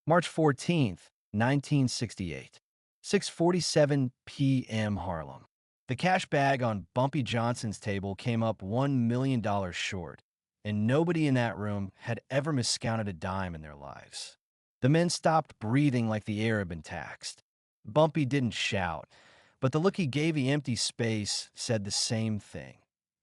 March 14th, 1968. 6:47 p.m. Harlem. The cash bag on Bumpy Johnson's table came up $1 million short, and nobody in that room had ever miscounted a dime in their lives. The men stopped breathing like the air had been taxed. Bumpy didn't shout, but the look he gave the empty space said the same thing.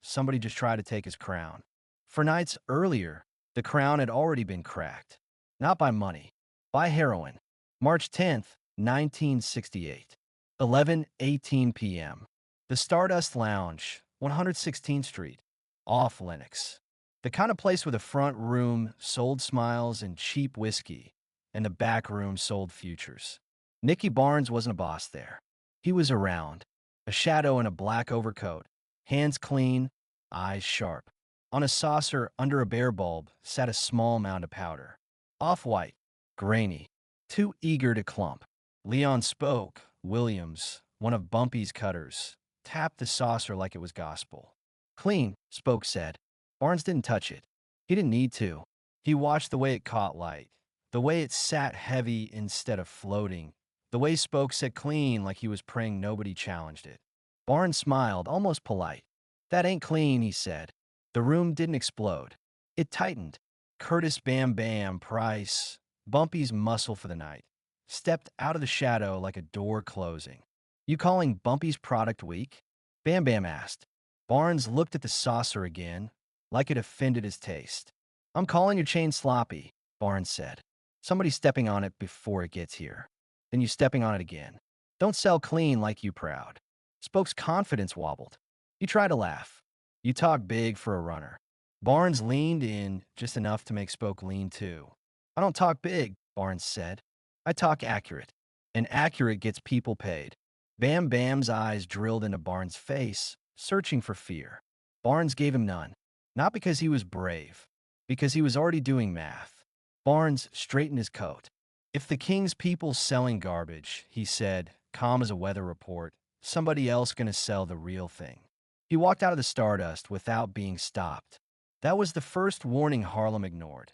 Somebody just tried to take his crown. For nights earlier, the crown had already been cracked. Not by money, by heroin. March 10th, 1968. 11:18 p.m. The Stardust Lounge, 116th Street, off Lenox. The kind of place where the front room sold smiles and cheap whiskey, and the back room sold futures. Nicky Barnes wasn't a boss there. He was around, a shadow in a black overcoat, hands clean, eyes sharp. On a saucer under a bear bulb sat a small mound of powder. Off-white, grainy, too eager to clump. Leon spoke. Williams, one of Bumpy's cutters, tapped the saucer like it was gospel. Clean, Spoke said. Barnes didn't touch it. He didn't need to. He watched the way it caught light, the way it sat heavy instead of floating, the way Spoke said clean like he was praying nobody challenged it. Barnes smiled, almost polite. That ain't clean, he said. The room didn't explode. It tightened. Curtis Bam Bam Price, Bumpy's muscle for the night, stepped out of the shadow like a door closing. You calling Bumpy's product weak? Bam Bam asked. Barnes looked at the saucer again, like it offended his taste. I'm calling your chain sloppy, Barnes said. Somebody's stepping on it before it gets here. Then you stepping on it again. Don't sell clean like you proud. Spoke's confidence wobbled. You try to laugh. You talk big for a runner. Barnes leaned in just enough to make Spoke lean too. I don't talk big, Barnes said. I talk accurate. And accurate gets people paid. Bam Bam's eyes drilled into Barnes' face, searching for fear. Barnes gave him none. Not because he was brave, because he was already doing math. Barnes straightened his coat. If the king's people selling garbage, he said, calm as a weather report, somebody else gonna sell the real thing. He walked out of the Stardust without being stopped. That was the first warning Harlem ignored.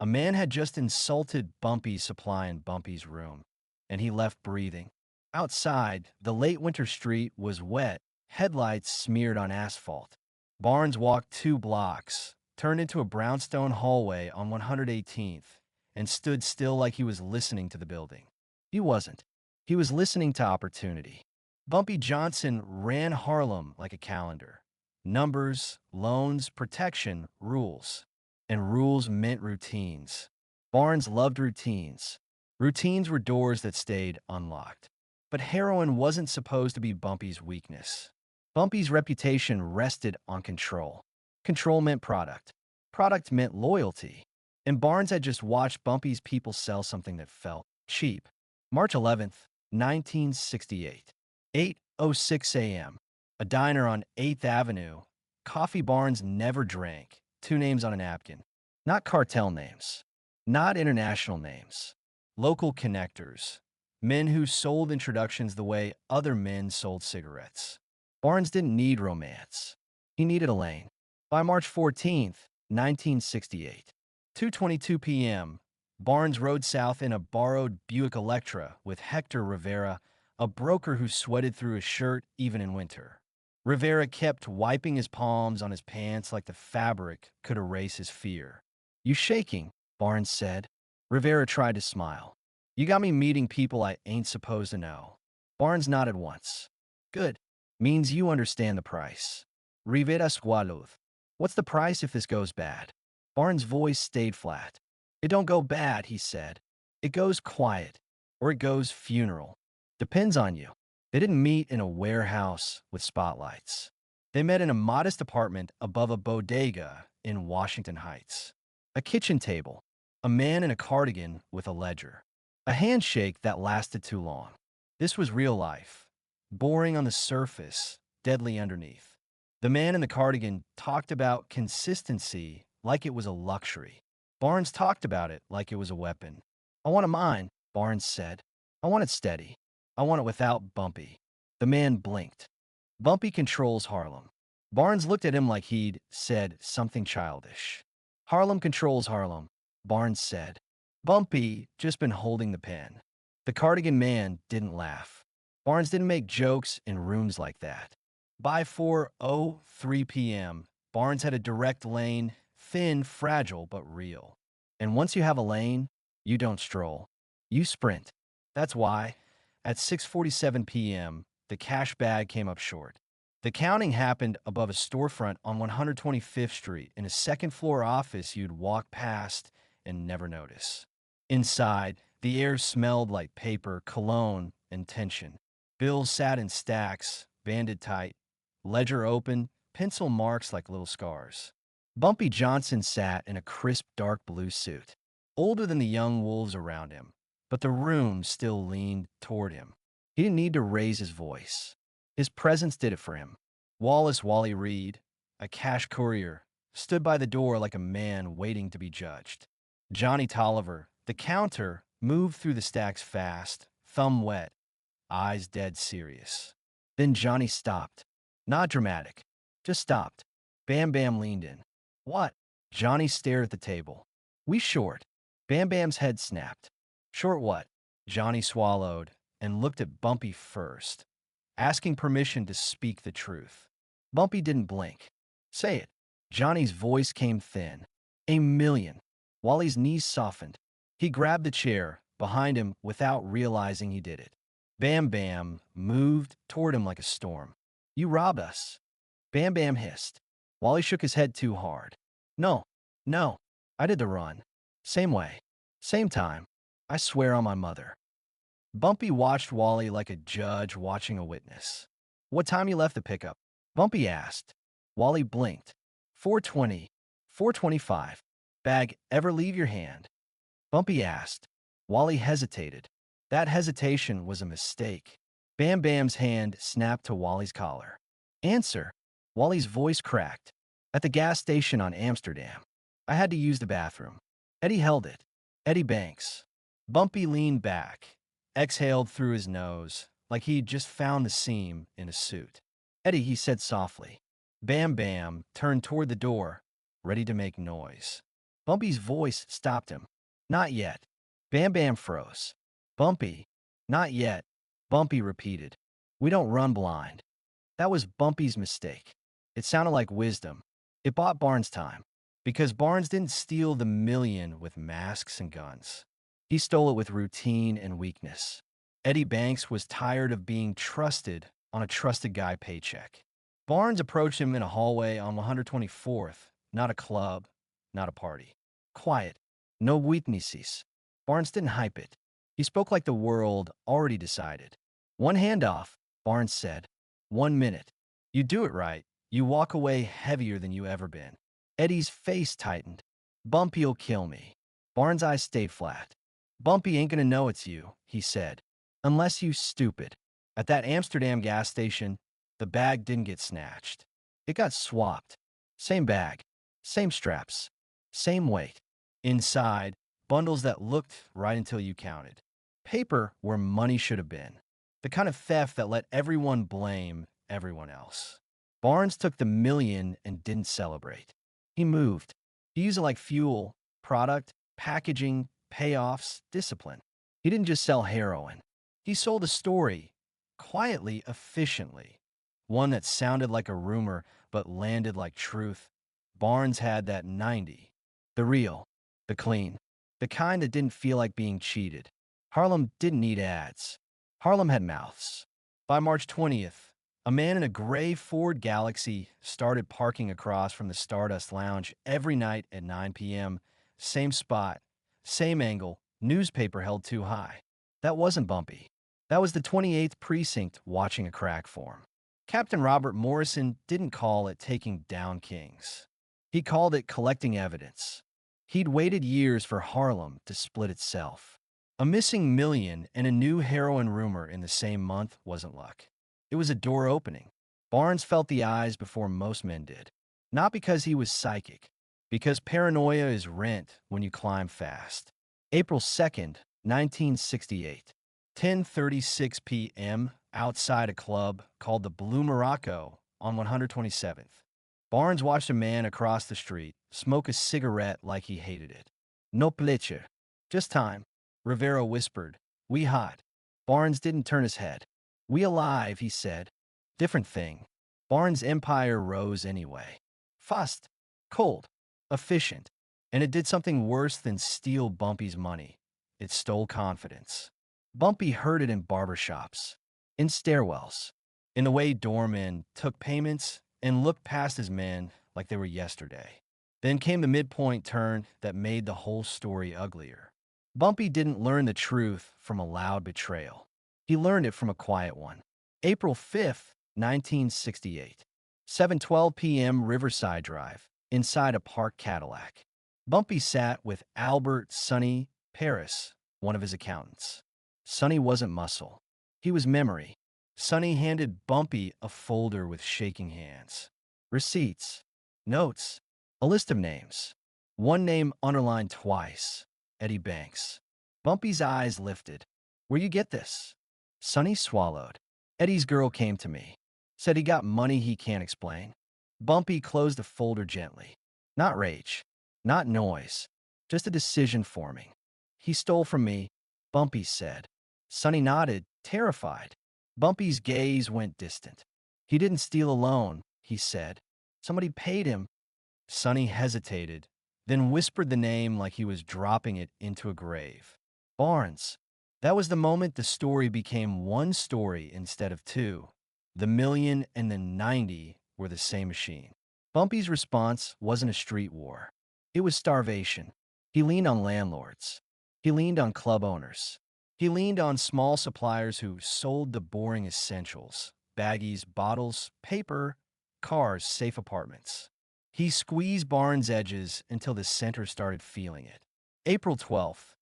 A man had just insulted Bumpy's supply in Bumpy's room, and he left breathing. Outside, the late winter street was wet, headlights smeared on asphalt. Barnes walked 2 blocks, turned into a brownstone hallway on 118th, and stood still like he was listening to the building. He wasn't. He was listening to opportunity. Bumpy Johnson ran Harlem like a calendar. Numbers, loans, protection, rules. And rules meant routines. Barnes loved routines. Routines were doors that stayed unlocked. But heroin wasn't supposed to be Bumpy's weakness. Bumpy's reputation rested on control. Control meant product. Product meant loyalty. And Barnes had just watched Bumpy's people sell something that felt cheap. March 11th, 1968. 8:06 a.m. A diner on 8th Avenue. Coffee Barnes never drank. 2 names on a napkin. Not cartel names. Not international names. Local connectors. Men who sold introductions the way other men sold cigarettes. Barnes didn't need romance. He needed a lane. By March 14th, 1968. 2:22 p.m. Barnes rode south in a borrowed Buick Electra with Hector Rivera, a broker who sweated through his shirt even in winter. Rivera kept wiping his palms on his pants like the fabric could erase his fear. You shaking, Barnes said. Rivera tried to smile. You got me meeting people I ain't supposed to know. Barnes nodded once. Good. Means you understand the price. Rivera swallowed. What's the price if this goes bad? Barnes' voice stayed flat. It don't go bad, he said. It goes quiet, or it goes funeral. Depends on you. They didn't meet in a warehouse with spotlights. They met in a modest apartment above a bodega in Washington Heights. A kitchen table, a man in a cardigan with a ledger. A handshake that lasted too long. This was real life. Boring on the surface, deadly underneath. The man in the cardigan talked about consistency like it was a luxury. Barnes talked about it like it was a weapon. I want a mine, Barnes said. I want it steady. I want it without Bumpy. The man blinked. Bumpy controls Harlem. Barnes looked at him like he'd said something childish. Harlem controls Harlem, Barnes said. Bumpy just been holding the pen. The cardigan man didn't laugh. Barnes didn't make jokes in rooms like that. By 4:03 p.m., Barnes had a direct lane, thin, fragile, but real. And once you have a lane, you don't stroll. You sprint. That's why, at 6:47 p.m., the cash bag came up short. The counting happened above a storefront on 125th Street in a second-floor office you'd walk past and never notice. Inside, the air smelled like paper, cologne, and tension. Bills sat in stacks, banded tight, ledger open, pencil marks like little scars. Bumpy Johnson sat in a crisp dark blue suit, older than the young wolves around him, but the room still leaned toward him. He didn't need to raise his voice. His presence did it for him. Wallace Wally Reed, a cash courier, stood by the door like a man waiting to be judged. Johnny Tolliver, the counter, moved through the stacks fast, thumb wet, eyes dead serious. Then Johnny stopped. Not dramatic, just stopped. Bam Bam leaned in. What? Johnny stared at the table. We short. Bam Bam's head snapped. Short what? Johnny swallowed and looked at Bumpy first, asking permission to speak the truth. Bumpy didn't blink. Say it. Johnny's voice came thin. A million. Wally's knees softened. He grabbed the chair behind him without realizing he did it. Bam Bam moved toward him like a storm. You robbed us. Bam Bam hissed. Wally shook his head too hard. No, no, I did the run. Same way. Same time. I swear on my mother. Bumpy watched Wally like a judge watching a witness. What time you left the pickup? Bumpy asked. Wally blinked. 4:20. 4:25. Bag ever leave your hand? Bumpy asked. Wally hesitated. That hesitation was a mistake. Bam Bam's hand snapped to Wally's collar. Answer. Wally's voice cracked. At the gas station on Amsterdam. I had to use the bathroom. Eddie held it. Eddie Banks. Bumpy leaned back, exhaled through his nose, like he'd just found the seam in a suit. Eddie, he said softly. Bam Bam turned toward the door, ready to make noise. Bumpy's voice stopped him. Not yet. Bam Bam froze. Bumpy. Not yet. Bumpy repeated. We don't run blind. That was Bumpy's mistake. It sounded like wisdom. It bought Barnes time. Because Barnes didn't steal the million with masks and guns. He stole it with routine and weakness. Eddie Banks was tired of being trusted on a trusted guy paycheck. Barnes approached him in a hallway on 124th, not a club, not a party. Quiet. No weaknesses. Barnes didn't hype it. He spoke like the world already decided. One handoff, Barnes said. 1 minute. You do it right. You walk away heavier than you ever been. Eddie's face tightened. Bumpy'll kill me. Barnes' eyes stayed flat. Bumpy ain't gonna know it's you, he said. Unless you stupid. At that Amsterdam gas station, the bag didn't get snatched. It got swapped. Same bag. Same straps. Same weight. Inside, bundles that looked right until you counted. Paper where money should have been. The kind of theft that let everyone blame everyone else. Barnes took the million and didn't celebrate. He moved. He used it like fuel, product, packaging, payoffs, discipline. He didn't just sell heroin. He sold a story, quietly, efficiently. One that sounded like a rumor but landed like truth. Barnes had that 90. The real, the clean, the kind that didn't feel like being cheated. Harlem didn't need ads. Harlem had mouths. By March 20th, a man in a gray Ford Galaxy started parking across from the Stardust Lounge every night at 9 p.m. Same spot, same angle, newspaper held too high. That wasn't Bumpy. That was the 28th Precinct watching a crack form. Captain Robert Morrison didn't call it taking down kings. He called it collecting evidence. He'd waited years for Harlem to split itself. A missing million and a new heroin rumor in the same month wasn't luck. It was a door opening. Barnes felt the eyes before most men did. Not because he was psychic, because paranoia is rent when you climb fast. April 2nd, 1968. 10:36 p.m. outside a club called the Blue Morocco on 127th. Barnes watched a man across the street smoke a cigarette like he hated it. No pleasure. Just time. Rivera whispered. We hot. Barnes didn't turn his head. We alive, he said. Different thing. Barnes' empire rose anyway. Fast, cold, efficient. And it did something worse than steal Bumpy's money. It stole confidence. Bumpy heard it in barbershops, in stairwells, in the way doormen took payments and looked past his men like they were yesterday. Then came the midpoint turn that made the whole story uglier. Bumpy didn't learn the truth from a loud betrayal. He learned it from a quiet one. April 5th, 1968. 7:12 p.m. Riverside Drive, inside a parked Cadillac. Bumpy sat with Albert Sonny Paris, one of his accountants. Sonny wasn't muscle. He was memory. Sonny handed Bumpy a folder with shaking hands. Receipts, notes, a list of names. One name underlined twice. Eddie Banks. Bumpy's eyes lifted. Where you get this? Sonny swallowed. Eddie's girl came to me. Said he got money he can't explain. Bumpy closed the folder gently. Not rage. Not noise. Just a decision forming. He stole from me, Bumpy said. Sonny nodded, terrified. Bumpy's gaze went distant. He didn't steal alone, he said. Somebody paid him. Sonny hesitated, then whispered the name like he was dropping it into a grave. Barnes. That was the moment the story became one story instead of two. The million and the 90 were the same machine. Bumpy's response wasn't a street war. It was starvation. He leaned on landlords. He leaned on club owners. He leaned on small suppliers who sold the boring essentials: baggies, bottles, paper, cars, safe apartments. He squeezed Barnes' edges until the center started feeling it. April 12th.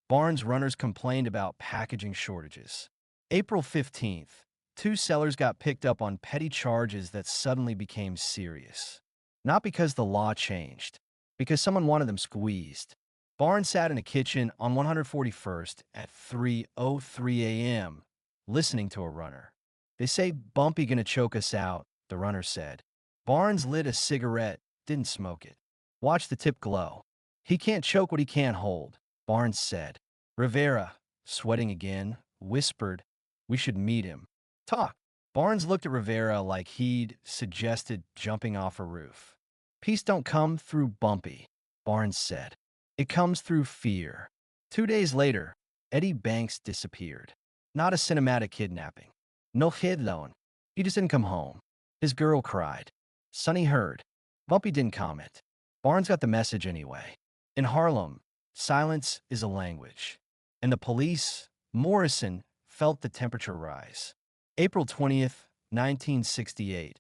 Barnes runners complained about packaging shortages. April 15th. Two sellers got picked up on petty charges that suddenly became serious. Not because the law changed, because someone wanted them squeezed. Barnes sat in a kitchen on 141st at 3:03 a.m., listening to a runner. They say Bumpy gonna choke us out, the runner said. Barnes lit a cigarette, didn't smoke it. Watch the tip glow. He can't choke what he can't hold, Barnes said. Rivera, sweating again, whispered, we should meet him. Talk. Barnes looked at Rivera like he'd suggested jumping off a roof. Peace don't come through Bumpy, Barnes said. It comes through fear. 2 days later, Eddie Banks disappeared. Not a cinematic kidnapping. No headlone. He just didn't come home. His girl cried. Sonny heard. Bumpy didn't comment. Barnes got the message anyway. In Harlem, silence is a language. And the police, Morrison, felt the temperature rise. April 20th, 1968.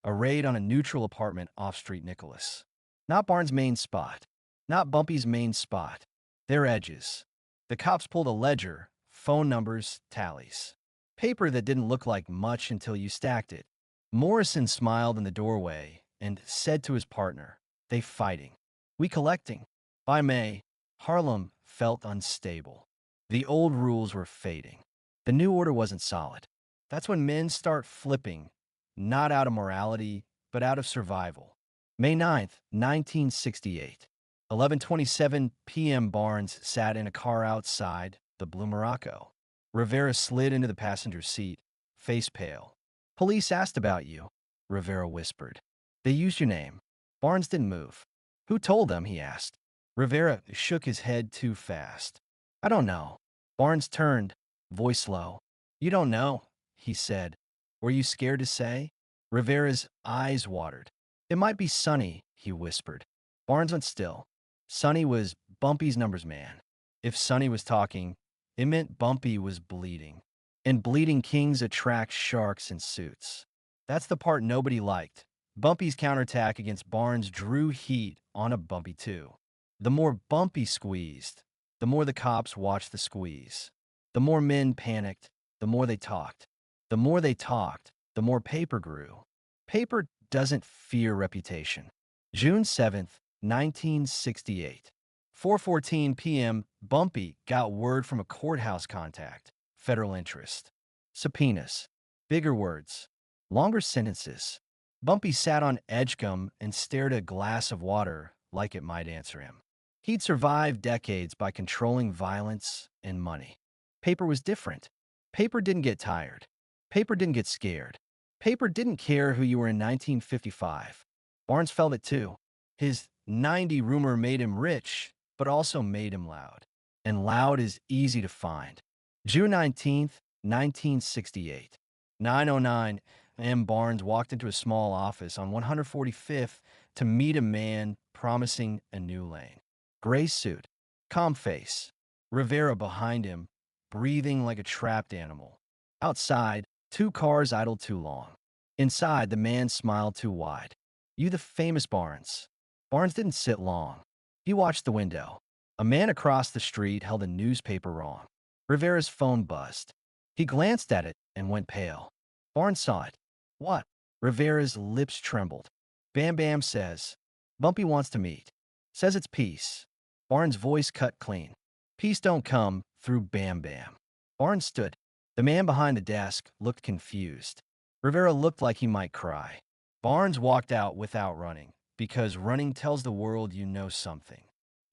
A raid on a neutral apartment off Street Nicholas. Not Barnes' main spot. Not Bumpy's main spot. Their edges. The cops pulled a ledger, phone numbers, tallies. Paper that didn't look like much until you stacked it. Morrison smiled in the doorway and said to his partner, they fighting. We collecting. By May, Harlem felt unstable. The old rules were fading. The new order wasn't solid. That's when men start flipping, not out of morality, but out of survival. May 9th, 1968. 11:27 p.m. Barnes sat in a car outside the Blue Morocco. Rivera slid into the passenger seat, face pale. Police asked about you, Rivera whispered. They used your name. Barnes didn't move. Who told them, he asked. Rivera shook his head too fast. I don't know. Barnes turned, voice low. You don't know, he said. Were you scared to say? Rivera's eyes watered. It might be Sonny, he whispered. Barnes went still. Sonny was Bumpy's numbers man. If Sonny was talking, it meant Bumpy was bleeding. And bleeding kings attract sharks in suits. That's the part nobody liked. Bumpy's counterattack against Barnes drew heat on a Bumpy too. The more Bumpy squeezed, the more the cops watched the squeeze. The more men panicked, the more they talked. The more they talked, the more paper grew. Paper doesn't fear reputation. June 7th, 1968. 4:14 p.m. Bumpy got word from a courthouse contact. Federal interest. Subpoenas. Bigger words. Longer sentences. Bumpy sat on Edgecombe and stared at a glass of water like it might answer him. He'd survived decades by controlling violence and money. Paper was different. Paper didn't get tired. Paper didn't get scared. Paper didn't care who you were in 1955. Barnes felt it too. His 90 rumor made him rich, but also made him loud. And loud is easy to find. June 19th, 1968. 9:09 a.m. Barnes walked into a small office on 145th to meet a man promising a new lane. Gray suit, calm face, Rivera behind him, breathing like a trapped animal. Outside, two cars idled too long. Inside, the man smiled too wide. You the famous Barnes. Barnes didn't sit long. He watched the window. A man across the street held a newspaper wrong. Rivera's phone buzzed. He glanced at it and went pale. Barnes saw it. What? Rivera's lips trembled. Bam Bam says, Bumpy wants to meet. Says it's peace. Barnes' voice cut clean. Peace don't come through Bam Bam. Barnes stood. The man behind the desk looked confused. Rivera looked like he might cry. Barnes walked out without running, because running tells the world you know something.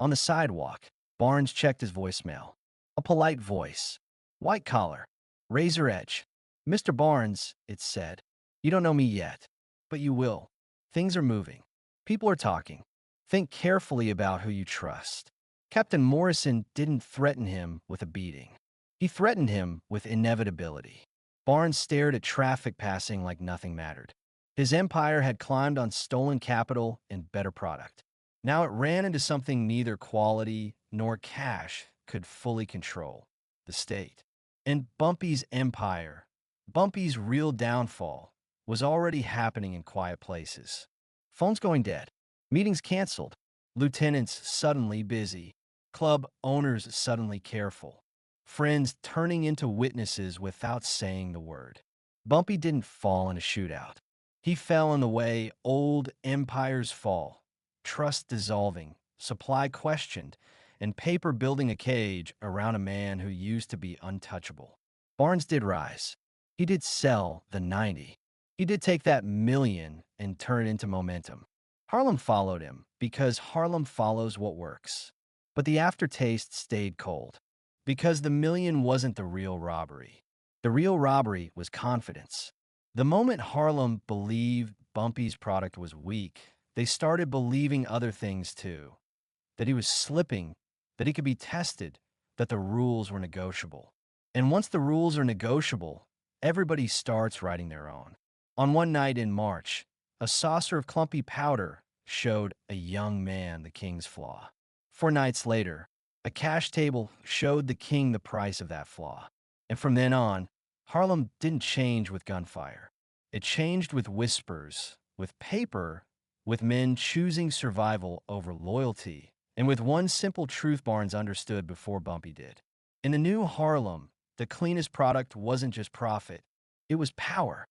On the sidewalk, Barnes checked his voicemail. A polite voice. White collar. Razor edge. Mr. Barnes, it said. You don't know me yet, but you will. Things are moving. People are talking. Think carefully about who you trust. Captain Morrison didn't threaten him with a beating. He threatened him with inevitability. Barnes stared at traffic passing like nothing mattered. His empire had climbed on stolen capital and better product. Now it ran into something neither quality nor cash could fully control: the state. And Bumpy's empire, Bumpy's real downfall, was already happening in quiet places. Phones going dead. Meetings canceled. Lieutenants suddenly busy. Club owners suddenly careful. Friends turning into witnesses without saying the word. Bumpy didn't fall in a shootout. He fell in the way old empires fall. Trust dissolving, supply questioned, and paper building a cage around a man who used to be untouchable. Barnes did rise. He did sell the 90. He did take that million and turn it into momentum. Harlem followed him because Harlem follows what works. But the aftertaste stayed cold because the million wasn't the real robbery. The real robbery was confidence. The moment Harlem believed Bumpy's product was weak, they started believing other things too. That he was slipping, that he could be tested, that the rules were negotiable. And once the rules are negotiable, everybody starts writing their own. On one night in March, a saucer of clumpy powder showed a young man the king's flaw. 4 nights later, a cash table showed the king the price of that flaw. And from then on, Harlem didn't change with gunfire. It changed with whispers, with paper, with men choosing survival over loyalty, and with one simple truth Barnes understood before Bumpy did. In the new Harlem, the cleanest product wasn't just profit, it was power.